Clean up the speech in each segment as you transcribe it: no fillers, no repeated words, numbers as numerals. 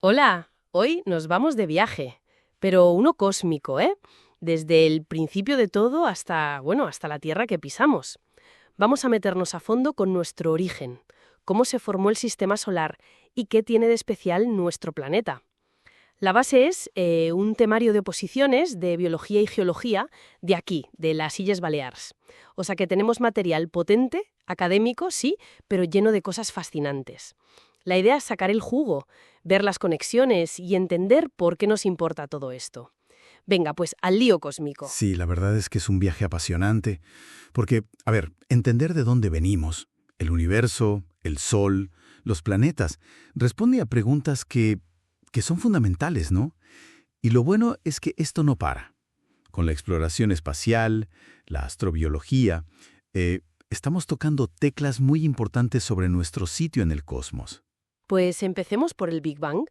Hola, hoy nos vamos de viaje, pero uno cósmico, ¿eh? Desde el principio de todo hasta, bueno, hasta la Tierra que pisamos. Vamos a meternos a fondo con nuestro origen, cómo se formó el sistema solar y qué tiene de especial nuestro planeta. La base es un temario de oposiciones de biología y geología de aquí, de las Illes Balears. O sea que tenemos material potente, académico, sí, pero lleno de cosas fascinantes. La idea es sacar el jugo, ver las conexiones y entender por qué nos importa todo esto. Venga, pues al lío cósmico. Sí, la verdad es que es un viaje apasionante, porque, a ver, entender de dónde venimos, el universo, el Sol, los planetas, responde a preguntas que son fundamentales, ¿no? Y lo bueno es que esto no para. Con la exploración espacial, la astrobiología, estamos tocando teclas muy importantes sobre nuestro sitio en el cosmos. Pues empecemos por el Big Bang.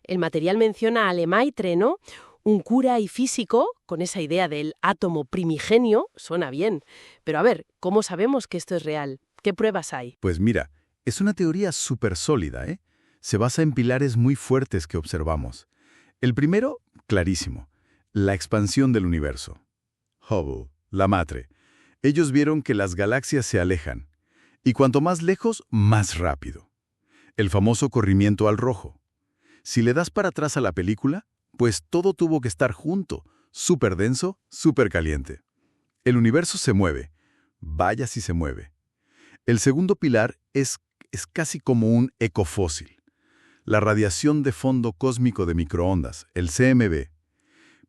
El material menciona a Lemaitre, ¿no? Un cura y físico, con esa idea del átomo primigenio, suena bien. Pero a ver, ¿cómo sabemos que esto es real? ¿Qué pruebas hay? Pues mira, es una teoría súper sólida, ¿eh? Se basa en pilares muy fuertes que observamos. El primero, clarísimo, la expansión del universo. Hubble, Lemaitre. Ellos vieron que las galaxias se alejan, y cuanto más lejos, más rápido. El famoso corrimiento al rojo. Si le das para atrás a la película, pues todo tuvo que estar junto, súper denso, súper caliente. El universo se mueve. Vaya si se mueve. El segundo pilar es casi como un ecofósil. La radiación de fondo cósmico de microondas, el CMB.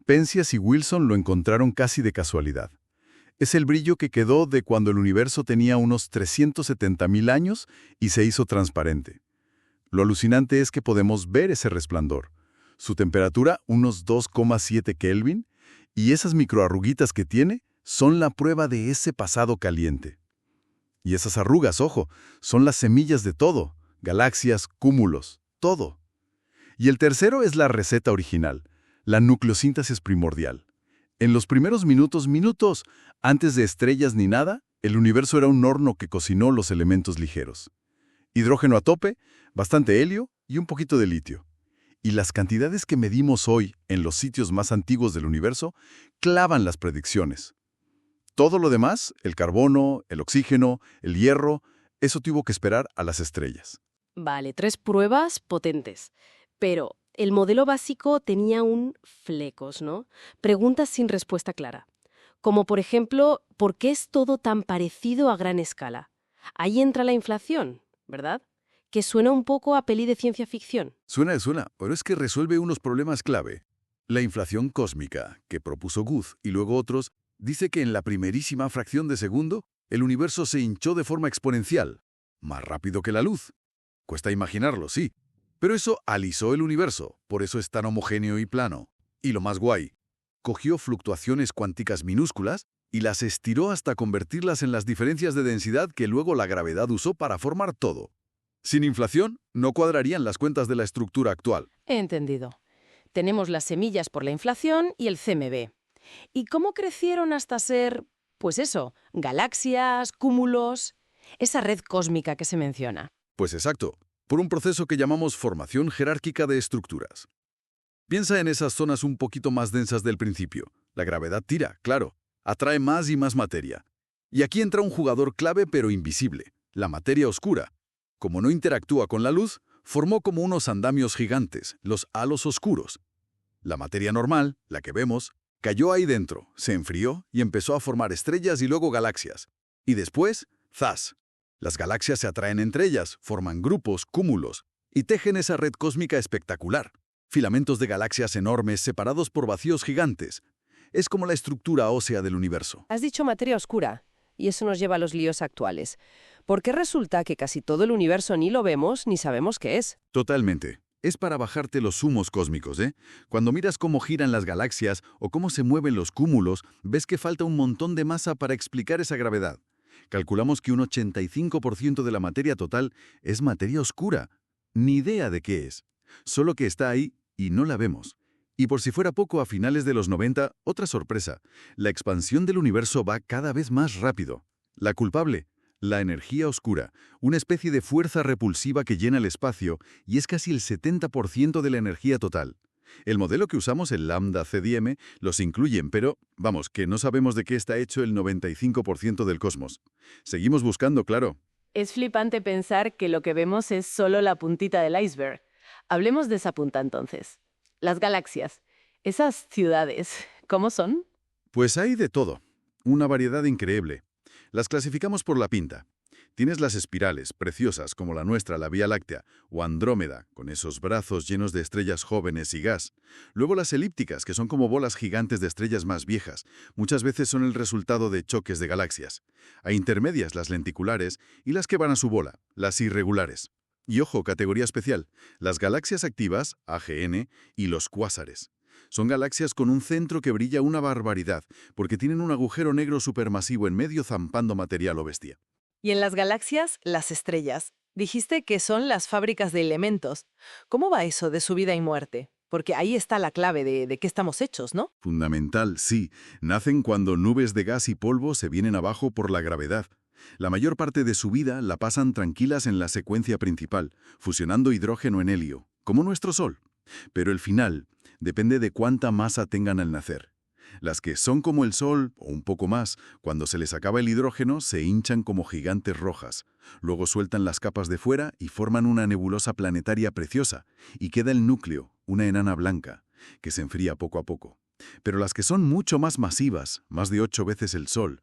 Penzias y Wilson lo encontraron casi de casualidad. Es el brillo que quedó de cuando el universo tenía unos 370.000 años y se hizo transparente. Lo alucinante es que podemos ver ese resplandor. Su temperatura, unos 2,7 Kelvin, y esas microarruguitas que tiene son la prueba de ese pasado caliente. Y esas arrugas, ojo, son las semillas de todo, galaxias, cúmulos, todo. Y el tercero es la receta original, la nucleosíntesis primordial. En los primeros minutos, antes de estrellas ni nada, el universo era un horno que cocinó los elementos ligeros. Hidrógeno a tope, bastante helio y un poquito de litio. Y las cantidades que medimos hoy en los sitios más antiguos del universo clavan las predicciones. Todo lo demás, el carbono, el oxígeno, el hierro, eso tuvo que esperar a las estrellas. Vale, 3 pruebas potentes. Pero el modelo básico tenía un flecos, ¿no? Preguntas sin respuesta clara. Como por ejemplo, ¿por qué es todo tan parecido a gran escala? Ahí entra la inflación, ¿verdad? Que suena un poco a peli de ciencia ficción. Suena, pero es que resuelve unos problemas clave. La inflación cósmica, que propuso Guth y luego otros, dice que en la primerísima fracción de segundo, el universo se hinchó de forma exponencial, más rápido que la luz. Cuesta imaginarlo, sí, pero eso alisó el universo, por eso es tan homogéneo y plano. Y lo más guay, cogió fluctuaciones cuánticas minúsculas y las estiró hasta convertirlas en las diferencias de densidad que luego la gravedad usó para formar todo. Sin inflación, no cuadrarían las cuentas de la estructura actual. He entendido. Tenemos las semillas por la inflación y el CMB. ¿Y cómo crecieron hasta ser, pues eso, galaxias, cúmulos? Esa red cósmica que se menciona. Pues exacto, por un proceso que llamamos formación jerárquica de estructuras. Piensa en esas zonas un poquito más densas del principio. La gravedad tira, claro, atrae más y más materia. Y aquí entra un jugador clave pero invisible, la materia oscura. Como no interactúa con la luz, formó como unos andamios gigantes, los halos oscuros. La materia normal, la que vemos, cayó ahí dentro, se enfrió y empezó a formar estrellas y luego galaxias. Y después, ¡zas! Las galaxias se atraen entre ellas, forman grupos, cúmulos, y tejen esa red cósmica espectacular. Filamentos de galaxias enormes separados por vacíos gigantes. Es como la estructura ósea del universo. Has dicho materia oscura, y eso nos lleva a los líos actuales. Porque resulta que casi todo el universo ni lo vemos ni sabemos qué es. Totalmente. Es para bajarte los humos cósmicos, ¿eh? Cuando miras cómo giran las galaxias o cómo se mueven los cúmulos, ves que falta un montón de masa para explicar esa gravedad. Calculamos que un 85% de la materia total es materia oscura. Ni idea de qué es. Solo que está ahí y no la vemos. Y por si fuera poco, a finales de los 90, otra sorpresa. La expansión del universo va cada vez más rápido. La culpable, La energía oscura, una especie de fuerza repulsiva que llena el espacio y es casi el 70% de la energía total. El modelo que usamos, el Lambda CDM, los incluyen, pero, vamos, que no sabemos de qué está hecho el 95% del cosmos. Seguimos buscando, claro. Es flipante pensar que lo que vemos es solo la puntita del iceberg. Hablemos de esa punta entonces. Las galaxias. Esas ciudades, ¿cómo son? Pues hay de todo. Una variedad increíble. Las clasificamos por la pinta. Tienes las espirales, preciosas como la nuestra, la Vía Láctea, o Andrómeda, con esos brazos llenos de estrellas jóvenes y gas. Luego las elípticas, que son como bolas gigantes de estrellas más viejas. Muchas veces son el resultado de choques de galaxias. Hay intermedias, las lenticulares, y las que van a su bola, las irregulares. Y ojo, categoría especial, las galaxias activas, AGN, y los cuásares. Son galaxias con un centro que brilla una barbaridad, porque tienen un agujero negro supermasivo en medio zampando material o bestia. Y en las galaxias, las estrellas. Dijiste que son las fábricas de elementos. ¿Cómo va eso de su vida y muerte? Porque ahí está la clave de qué estamos hechos, ¿no? Fundamental, sí. Nacen cuando nubes de gas y polvo se vienen abajo por la gravedad. La mayor parte de su vida la pasan tranquilas en la secuencia principal, fusionando hidrógeno en helio, como nuestro Sol. Pero el final depende de cuánta masa tengan al nacer. Las que son como el Sol, o un poco más, cuando se les acaba el hidrógeno, se hinchan como gigantes rojas. Luego sueltan las capas de fuera y forman una nebulosa planetaria preciosa, y queda el núcleo, una enana blanca, que se enfría poco a poco. Pero las que son mucho más masivas, más de 8 veces el Sol,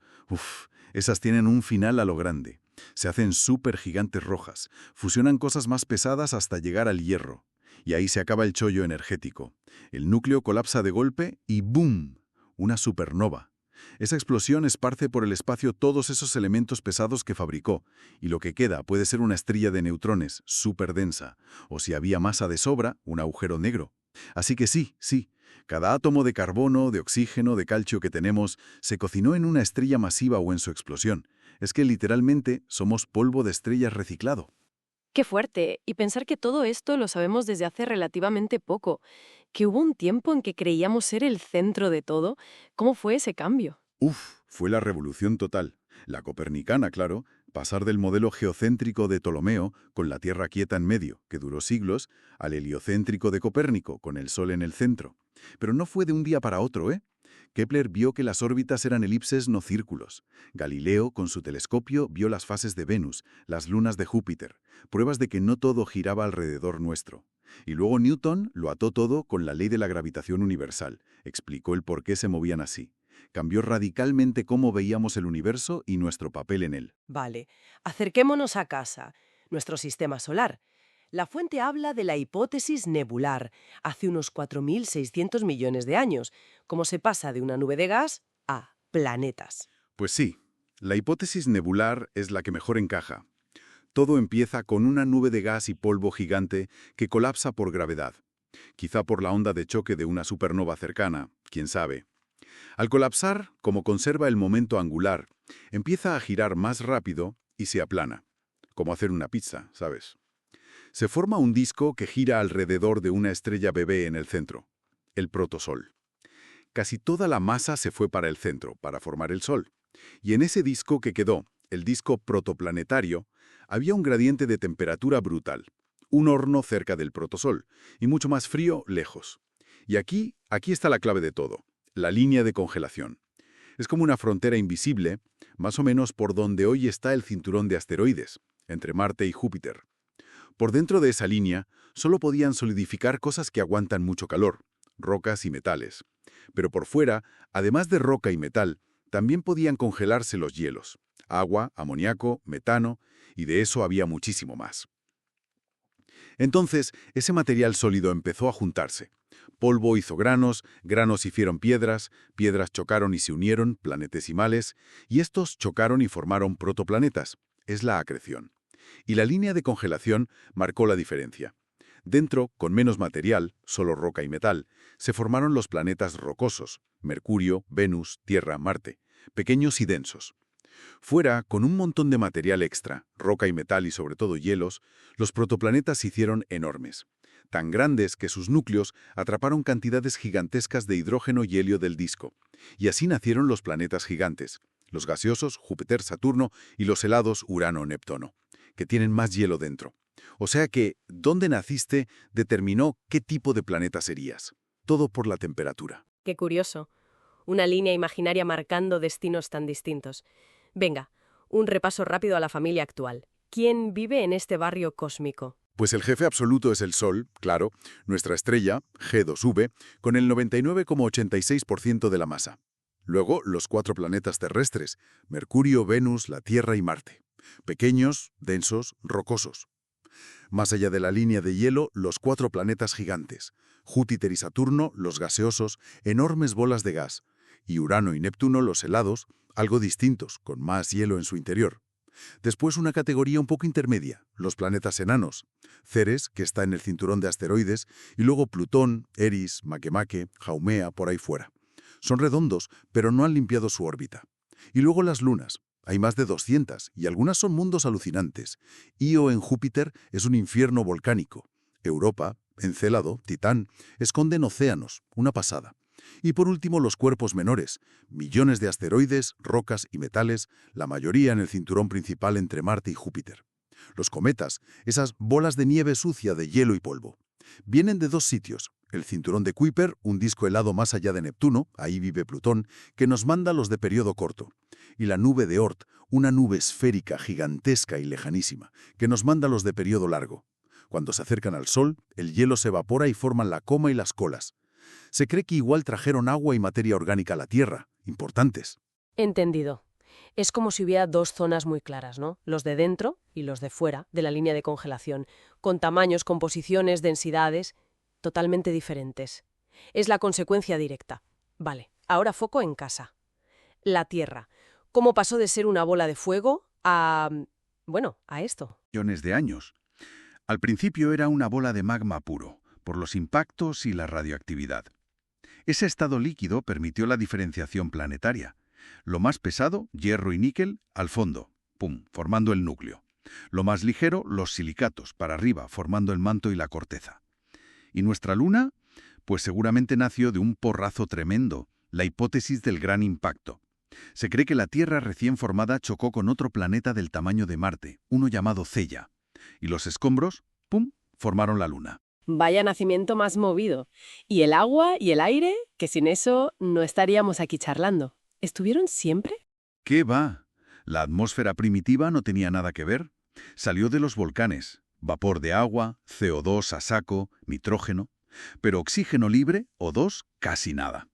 esas tienen un final a lo grande. Se hacen súper gigantes rojas, fusionan cosas más pesadas hasta llegar al hierro. Y ahí se acaba el chollo energético. El núcleo colapsa de golpe y ¡boom! Una supernova. Esa explosión esparce por el espacio todos esos elementos pesados que fabricó, y lo que queda puede ser una estrella de neutrones súper densa, o si había masa de sobra, un agujero negro. Así que sí, cada átomo de carbono, de oxígeno, de calcio que tenemos se cocinó en una estrella masiva o en su explosión. Es que literalmente somos polvo de estrellas reciclado. Qué fuerte. Y pensar que todo esto lo sabemos desde hace relativamente poco. Que hubo un tiempo en que creíamos ser el centro de todo. ¿Cómo fue ese cambio? Fue la revolución total. La copernicana, claro, pasar del modelo geocéntrico de Ptolomeo, con la Tierra quieta en medio, que duró siglos, al heliocéntrico de Copérnico, con el Sol en el centro. Pero no fue de un día para otro, ¿eh? Kepler vio que las órbitas eran elipses, no círculos. Galileo, con su telescopio, vio las fases de Venus, las lunas de Júpiter, pruebas de que no todo giraba alrededor nuestro. Y luego Newton lo ató todo con la ley de la gravitación universal, explicó el por qué se movían así. Cambió radicalmente cómo veíamos el universo y nuestro papel en él. Vale, acerquémonos a casa, nuestro sistema solar. La fuente habla de la hipótesis nebular, hace unos 4.600 millones de años, cómo se pasa de una nube de gas a planetas. Pues sí, la hipótesis nebular es la que mejor encaja. Todo empieza con una nube de gas y polvo gigante que colapsa por gravedad. Quizá por la onda de choque de una supernova cercana, quién sabe. Al colapsar, como conserva el momento angular, empieza a girar más rápido y se aplana. Como hacer una pizza, ¿sabes? Se forma un disco que gira alrededor de una estrella bebé en el centro, el protosol. Casi toda la masa se fue para el centro, para formar el Sol. Y en ese disco que quedó, el disco protoplanetario, había un gradiente de temperatura brutal, un horno cerca del protosol, y mucho más frío lejos. Y aquí está la clave de todo, la línea de congelación. Es como una frontera invisible, más o menos por donde hoy está el cinturón de asteroides, entre Marte y Júpiter. Por dentro de esa línea, solo podían solidificar cosas que aguantan mucho calor, rocas y metales. Pero por fuera, además de roca y metal, también podían congelarse los hielos, agua, amoníaco, metano, y de eso había muchísimo más. Entonces, ese material sólido empezó a juntarse. Polvo hizo granos, granos hicieron piedras, piedras chocaron y se unieron, planetesimales, y estos chocaron y formaron protoplanetas. Es la acreción. Y la línea de congelación marcó la diferencia. Dentro, con menos material, solo roca y metal, se formaron los planetas rocosos, Mercurio, Venus, Tierra, Marte, pequeños y densos. Fuera, con un montón de material extra, roca y metal y sobre todo hielos, los protoplanetas se hicieron enormes, tan grandes que sus núcleos atraparon cantidades gigantescas de hidrógeno y helio del disco, y así nacieron los planetas gigantes, los gaseosos, Júpiter, Saturno, y los helados, Urano, Neptuno, que tienen más hielo dentro. O sea que, dónde naciste determinó qué tipo de planeta serías. Todo por la temperatura. Qué curioso. Una línea imaginaria marcando destinos tan distintos. Venga, un repaso rápido a la familia actual. ¿Quién vive en este barrio cósmico? Pues el jefe absoluto es el Sol, claro, nuestra estrella, G2V, con el 99,86% de la masa. Luego, los 4 planetas terrestres, Mercurio, Venus, la Tierra y Marte. Pequeños, densos, rocosos. Más allá de la línea de hielo, los 4 planetas gigantes. Júpiter y Saturno, los gaseosos, enormes bolas de gas. Y Urano y Neptuno, los helados, algo distintos, con más hielo en su interior. Después una categoría un poco intermedia, los planetas enanos. Ceres, que está en el cinturón de asteroides, y luego Plutón, Eris, Makemake, Haumea, por ahí fuera. Son redondos, pero no han limpiado su órbita. Y luego las lunas. Hay más de 200, y algunas son mundos alucinantes. Io en Júpiter es un infierno volcánico. Europa, Encélado, Titán, esconden océanos, una pasada. Y por último, los cuerpos menores, millones de asteroides, rocas y metales, la mayoría en el cinturón principal entre Marte y Júpiter. Los cometas, esas bolas de nieve sucia de hielo y polvo. Vienen de 2 sitios, el cinturón de Kuiper, un disco helado más allá de Neptuno, ahí vive Plutón, que nos manda los de periodo corto, y la nube de Oort, una nube esférica, gigantesca y lejanísima, que nos manda los de periodo largo. Cuando se acercan al Sol, el hielo se evapora y forman la coma y las colas. Se cree que igual trajeron agua y materia orgánica a la Tierra, importantes. Entendido. Es como si hubiera 2 zonas muy claras, ¿no? Los de dentro y los de fuera de la línea de congelación, con tamaños, composiciones, densidades totalmente diferentes. Es la consecuencia directa. Vale, ahora foco en casa. La Tierra. ¿Cómo pasó de ser una bola de fuego a esto? Millones de años. Al principio era una bola de magma puro, por los impactos y la radioactividad. Ese estado líquido permitió la diferenciación planetaria. Lo más pesado, hierro y níquel, al fondo, pum, formando el núcleo. Lo más ligero, los silicatos, para arriba, formando el manto y la corteza. ¿Y nuestra Luna? Pues seguramente nació de un porrazo tremendo, la hipótesis del gran impacto. Se cree que la Tierra recién formada chocó con otro planeta del tamaño de Marte, uno llamado Theia. Y los escombros, pum, formaron la Luna. Vaya nacimiento más movido. Y el agua y el aire, que sin eso no estaríamos aquí charlando. ¿Estuvieron siempre? ¿Qué va? La atmósfera primitiva no tenía nada que ver. Salió de los volcanes. Vapor de agua, CO2 a saco, nitrógeno. Pero oxígeno libre, O2, casi nada.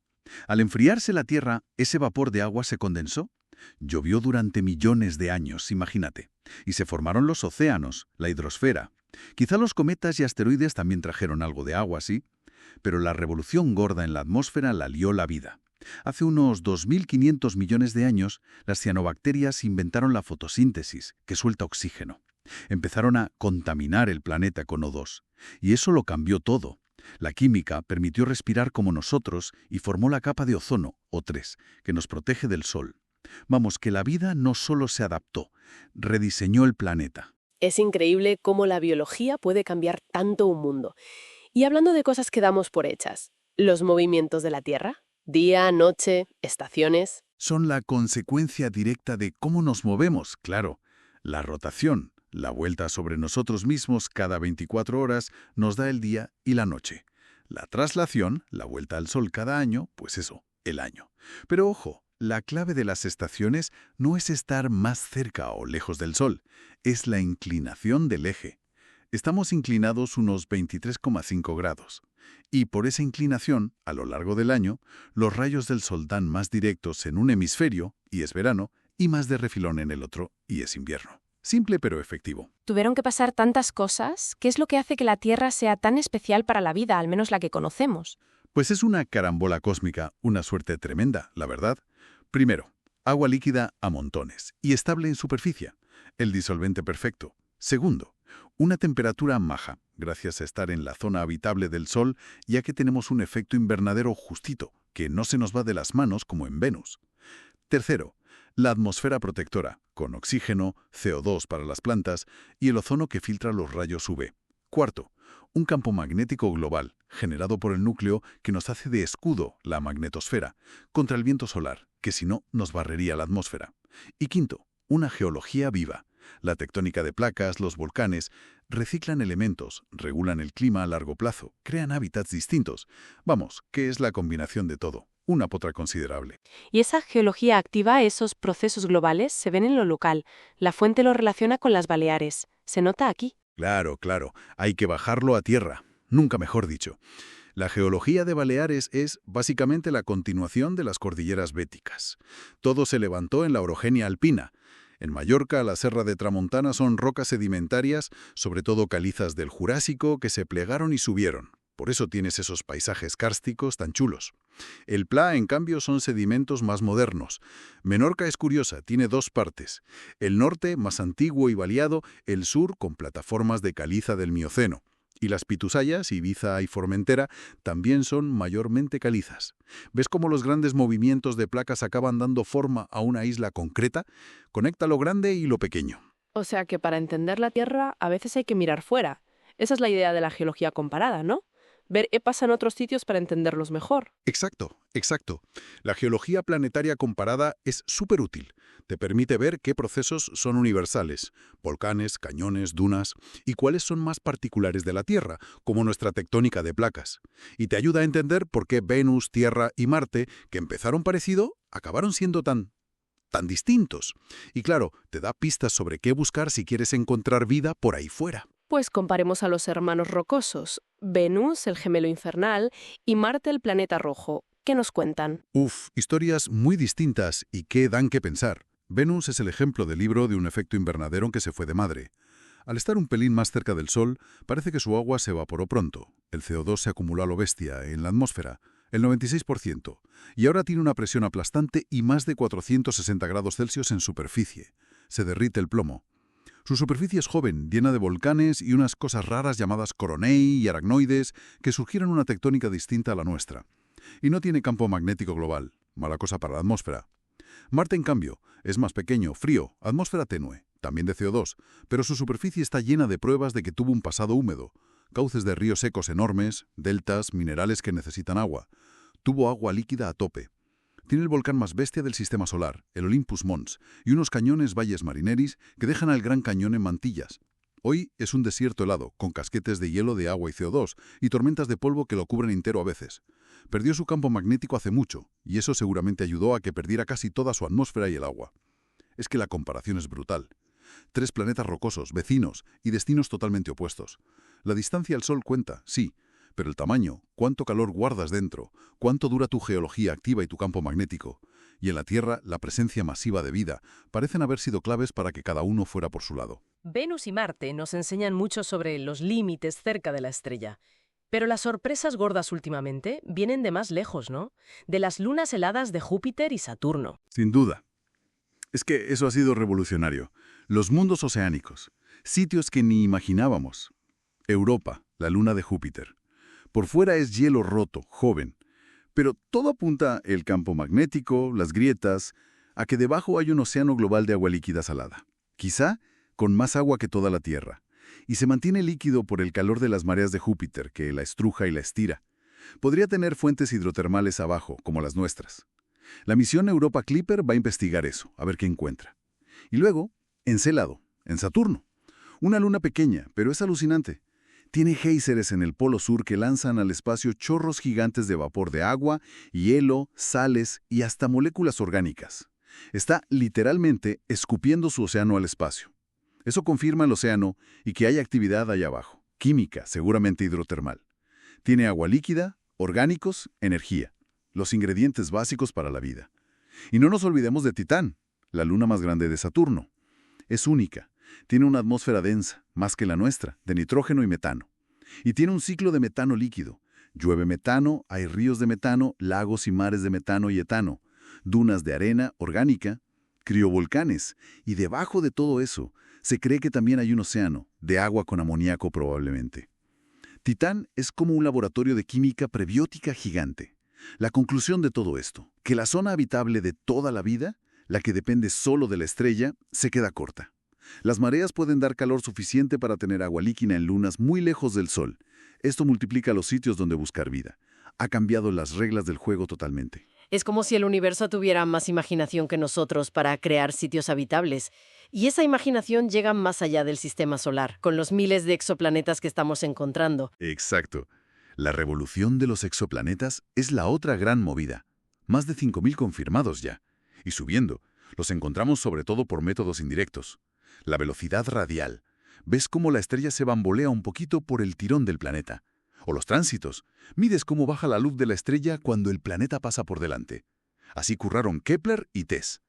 Al enfriarse la Tierra, ese vapor de agua se condensó. Llovió durante millones de años, imagínate. Y se formaron los océanos, la hidrosfera. Quizá los cometas y asteroides también trajeron algo de agua, sí. Pero la revolución gorda en la atmósfera la lió la vida. Hace unos 2.500 millones de años, las cianobacterias inventaron la fotosíntesis, que suelta oxígeno. Empezaron a contaminar el planeta con O2. Y eso lo cambió todo. La química permitió respirar como nosotros y formó la capa de ozono, O3, que nos protege del Sol. Vamos, que la vida no solo se adaptó, rediseñó el planeta. Es increíble cómo la biología puede cambiar tanto un mundo. Y hablando de cosas que damos por hechas, los movimientos de la Tierra, día, noche, estaciones. Son la consecuencia directa de cómo nos movemos, claro. La rotación, la vuelta sobre nosotros mismos cada 24 horas, nos da el día y la noche. La traslación, la vuelta al Sol cada año, pues eso, el año. Pero ojo, la clave de las estaciones no es estar más cerca o lejos del Sol, es la inclinación del eje. Estamos inclinados unos 23,5 grados. Y por esa inclinación, a lo largo del año, los rayos del Sol dan más directos en un hemisferio, y es verano, y más de refilón en el otro, y es invierno. Simple pero efectivo. Tuvieron que pasar tantas cosas. ¿Qué es lo que hace que la Tierra sea tan especial para la vida, al menos la que conocemos? Pues es una carambola cósmica, una suerte tremenda, la verdad. Primero, agua líquida a montones y estable en superficie, el disolvente perfecto. Segundo, una temperatura maja, gracias a estar en la zona habitable del Sol, ya que tenemos un efecto invernadero justito, que no se nos va de las manos como en Venus. Tercero, la atmósfera protectora, con oxígeno, CO2 para las plantas y el ozono que filtra los rayos UV. Cuarto, un campo magnético global, generado por el núcleo que nos hace de escudo, la magnetosfera, contra el viento solar, que si no nos barrería la atmósfera. Y quinto, una geología viva. La tectónica de placas, los volcanes, reciclan elementos, regulan el clima a largo plazo, crean hábitats distintos. Vamos, que es la combinación de todo. Una potra considerable. Y esa geología activa, esos procesos globales, se ven en lo local. La fuente lo relaciona con las Baleares. Se nota aquí. Claro, claro. Hay que bajarlo a tierra. Nunca mejor dicho. La geología de Baleares es básicamente la continuación de las cordilleras béticas. Todo se levantó en la orogenia alpina. En Mallorca, la Serra de Tramontana son rocas sedimentarias, sobre todo calizas del Jurásico, que se plegaron y subieron. Por eso tienes esos paisajes kársticos tan chulos. El Pla, en cambio, son sedimentos más modernos. Menorca es curiosa, tiene dos partes. El norte, más antiguo y variado, el sur, con plataformas de caliza del Mioceno. Y las Pituzayas, Ibiza y Formentera, también son mayormente calizas. ¿Ves cómo los grandes movimientos de placas acaban dando forma a una isla concreta? Conecta lo grande y lo pequeño. O sea que para entender la Tierra a veces hay que mirar fuera. Esa es la idea de la geología comparada, ¿no? Ver qué pasa en otros sitios para entenderlos mejor. Exacto, exacto. La geología planetaria comparada es súper útil. Te permite ver qué procesos son universales, volcanes, cañones, dunas, y cuáles son más particulares de la Tierra, como nuestra tectónica de placas. Y te ayuda a entender por qué Venus, Tierra y Marte, que empezaron parecido, acabaron siendo tan distintos. Y claro, te da pistas sobre qué buscar si quieres encontrar vida por ahí fuera. Pues comparemos a los hermanos rocosos, Venus, el gemelo infernal, y Marte, el planeta rojo. ¿Qué nos cuentan? Historias muy distintas y que dan que pensar. Venus es el ejemplo del libro de un efecto invernadero que se fue de madre. Al estar un pelín más cerca del Sol, parece que su agua se evaporó pronto. El CO2 se acumuló a lo bestia en la atmósfera, el 96%, y ahora tiene una presión aplastante y más de 460 grados Celsius en superficie. Se derrite el plomo. Su superficie es joven, llena de volcanes y unas cosas raras llamadas coronei y aracnoides que surgieron una tectónica distinta a la nuestra. Y no tiene campo magnético global, mala cosa para la atmósfera. Marte, en cambio, es más pequeño, frío, atmósfera tenue, también de CO2, pero su superficie está llena de pruebas de que tuvo un pasado húmedo, cauces de ríos secos enormes, deltas, minerales que necesitan agua. Tuvo agua líquida a tope. Tiene el volcán más bestia del sistema solar, el Olympus Mons, y unos cañones Valles Marineris que dejan al Gran Cañón en mantillas. Hoy es un desierto helado, con casquetes de hielo de agua y CO2, y tormentas de polvo que lo cubren entero a veces. Perdió su campo magnético hace mucho, y eso seguramente ayudó a que perdiera casi toda su atmósfera y el agua. Es que la comparación es brutal. 3 planetas rocosos, vecinos, y destinos totalmente opuestos. La distancia al Sol cuenta, sí, pero el tamaño, cuánto calor guardas dentro, cuánto dura tu geología activa y tu campo magnético. Y en la Tierra, la presencia masiva de vida parecen haber sido claves para que cada uno fuera por su lado. Venus y Marte nos enseñan mucho sobre los límites cerca de la estrella. Pero las sorpresas gordas últimamente vienen de más lejos, ¿no? De las lunas heladas de Júpiter y Saturno. Sin duda. Es que eso ha sido revolucionario. Los mundos oceánicos, sitios que ni imaginábamos. Europa, la luna de Júpiter. Por fuera es hielo roto, joven. Pero todo apunta, el campo magnético, las grietas, a que debajo hay un océano global de agua líquida salada. Quizá con más agua que toda la Tierra. Y se mantiene líquido por el calor de las mareas de Júpiter, que la estruja y la estira. Podría tener fuentes hidrotermales abajo, como las nuestras. La misión Europa Clipper va a investigar eso, a ver qué encuentra. Y luego, Encélado, en Saturno. Una luna pequeña, pero es alucinante. Tiene géiseres en el polo sur que lanzan al espacio chorros gigantes de vapor de agua, hielo, sales y hasta moléculas orgánicas. Está literalmente escupiendo su océano al espacio. Eso confirma el océano y que hay actividad allá abajo, química, seguramente hidrotermal. Tiene agua líquida, orgánicos, energía, los ingredientes básicos para la vida. Y no nos olvidemos de Titán, la luna más grande de Saturno. Es única. Tiene una atmósfera densa, más que la nuestra, de nitrógeno y metano. Y tiene un ciclo de metano líquido. Llueve metano, hay ríos de metano, lagos y mares de metano y etano, dunas de arena orgánica, criovolcanes. Y debajo de todo eso, se cree que también hay un océano, de agua con amoníaco probablemente. Titán es como un laboratorio de química prebiótica gigante. La conclusión de todo esto, que la zona habitable de toda la vida, la que depende solo de la estrella, se queda corta. Las mareas pueden dar calor suficiente para tener agua líquida en lunas muy lejos del Sol. Esto multiplica los sitios donde buscar vida. Ha cambiado las reglas del juego totalmente. Es como si el universo tuviera más imaginación que nosotros para crear sitios habitables. Y esa imaginación llega más allá del sistema solar, con los miles de exoplanetas que estamos encontrando. Exacto. La revolución de los exoplanetas es la otra gran movida. Más de 5.000 confirmados ya. Y subiendo. Los encontramos sobre todo por métodos indirectos. La velocidad radial. Ves cómo la estrella se bambolea un poquito por el tirón del planeta. O los tránsitos. Mides cómo baja la luz de la estrella cuando el planeta pasa por delante. Así curraron Kepler y TESS.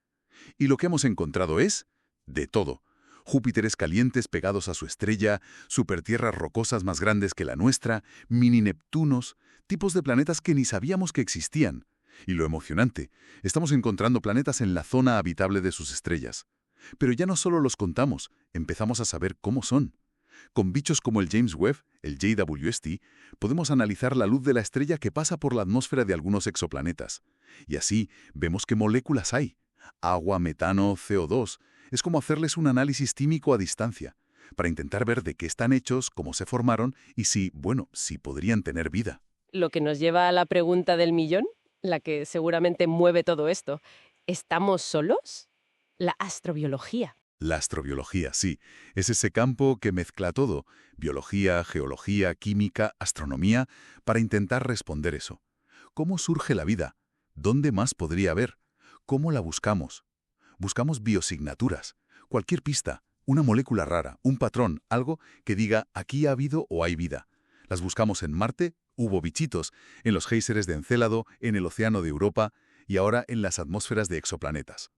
Y lo que hemos encontrado es de todo. Júpiteres calientes pegados a su estrella, supertierras rocosas más grandes que la nuestra, mini Neptunos, tipos de planetas que ni sabíamos que existían. Y lo emocionante, estamos encontrando planetas en la zona habitable de sus estrellas. Pero ya no solo los contamos, empezamos a saber cómo son. Con bichos como el James Webb, el JWST, podemos analizar la luz de la estrella que pasa por la atmósfera de algunos exoplanetas. Y así vemos qué moléculas hay. Agua, metano, CO2. Es como hacerles un análisis químico a distancia, para intentar ver de qué están hechos, cómo se formaron y si podrían tener vida. Lo que nos lleva a la pregunta del millón, la que seguramente mueve todo esto. ¿Estamos solos? La astrobiología. La astrobiología, sí, es ese campo que mezcla todo, biología, geología, química, astronomía, para intentar responder eso. ¿Cómo surge la vida? ¿Dónde más podría haber? ¿Cómo la buscamos? Buscamos biosignaturas, cualquier pista, una molécula rara, un patrón, algo que diga aquí ha habido o hay vida. Las buscamos en Marte, hubo bichitos, en los géiseres de Encélado, en el océano de Europa y ahora en las atmósferas de exoplanetas.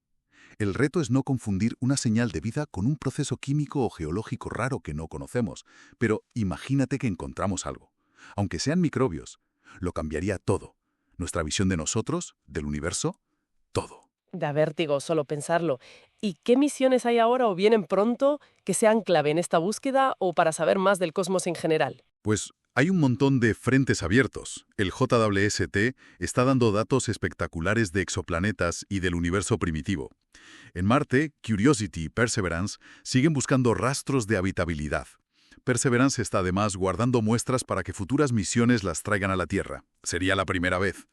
El reto es no confundir una señal de vida con un proceso químico o geológico raro que no conocemos, pero imagínate que encontramos algo. Aunque sean microbios, lo cambiaría todo. Nuestra visión de nosotros, del universo, todo. Da vértigo solo pensarlo. ¿Y qué misiones hay ahora o vienen pronto que sean clave en esta búsqueda o para saber más del cosmos en general? Pues hay un montón de frentes abiertos. El JWST está dando datos espectaculares de exoplanetas y del universo primitivo. En Marte, Curiosity y Perseverance siguen buscando rastros de habitabilidad. Perseverance está además guardando muestras para que futuras misiones las traigan a la Tierra. Sería la primera vez.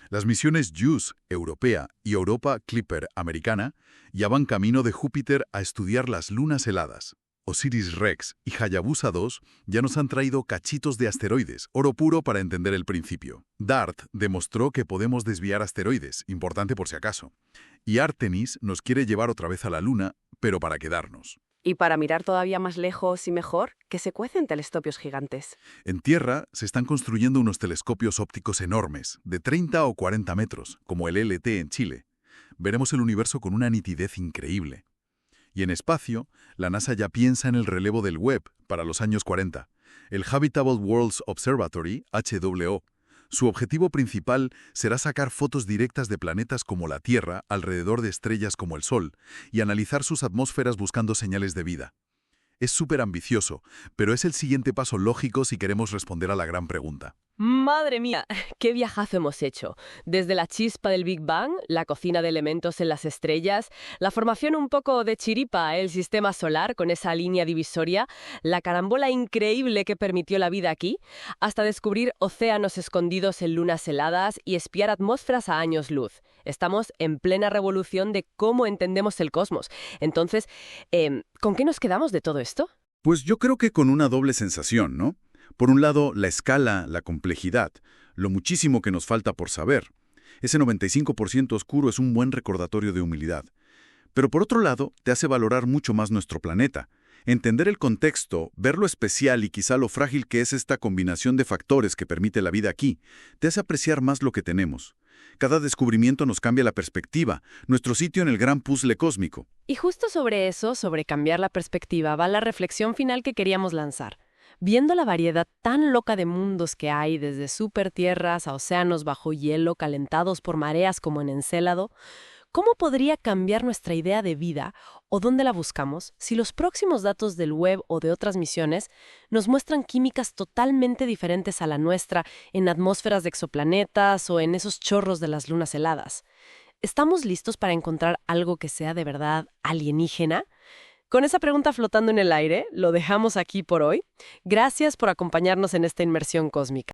Las misiones JUICE, europea, y Europa Clipper, americana, ya van camino de Júpiter a estudiar las lunas heladas. OSIRIS-REx y Hayabusa 2 ya nos han traído cachitos de asteroides, oro puro para entender el principio. DART demostró que podemos desviar asteroides, importante por si acaso. Y Artemis nos quiere llevar otra vez a la Luna, pero para quedarnos. Y para mirar todavía más lejos y mejor, que se cuecen telescopios gigantes. En Tierra se están construyendo unos telescopios ópticos enormes, de 30 o 40 metros, como el LT en Chile. Veremos el universo con una nitidez increíble. Y en espacio, la NASA ya piensa en el relevo del Webb para los años 40, el Habitable Worlds Observatory, HWO. Su objetivo principal será sacar fotos directas de planetas como la Tierra alrededor de estrellas como el Sol y analizar sus atmósferas buscando señales de vida. Es súper ambicioso, pero es el siguiente paso lógico si queremos responder a la gran pregunta. ¡Madre mía! ¡Qué viajazo hemos hecho! Desde la chispa del Big Bang, la cocina de elementos en las estrellas, la formación un poco de chiripa, el sistema solar con esa línea divisoria, la carambola increíble que permitió la vida aquí, hasta descubrir océanos escondidos en lunas heladas y espiar atmósferas a años luz. Estamos en plena revolución de cómo entendemos el cosmos. Entonces, ¿con qué nos quedamos de todo esto? Pues yo creo que con una doble sensación, ¿no? Por un lado, la escala, la complejidad, lo muchísimo que nos falta por saber. Ese 95% oscuro es un buen recordatorio de humildad. Pero por otro lado, te hace valorar mucho más nuestro planeta. Entender el contexto, ver lo especial y quizá lo frágil que es esta combinación de factores que permite la vida aquí, te hace apreciar más lo que tenemos. Cada descubrimiento nos cambia la perspectiva, nuestro sitio en el gran puzzle cósmico. Y justo sobre eso, sobre cambiar la perspectiva, va la reflexión final que queríamos lanzar. Viendo la variedad tan loca de mundos que hay, desde supertierras a océanos bajo hielo calentados por mareas como en Encélado, ¿cómo podría cambiar nuestra idea de vida o dónde la buscamos si los próximos datos del Webb o de otras misiones nos muestran químicas totalmente diferentes a la nuestra en atmósferas de exoplanetas o en esos chorros de las lunas heladas? ¿Estamos listos para encontrar algo que sea de verdad alienígena? Con esa pregunta flotando en el aire, lo dejamos aquí por hoy. Gracias por acompañarnos en esta inmersión cósmica.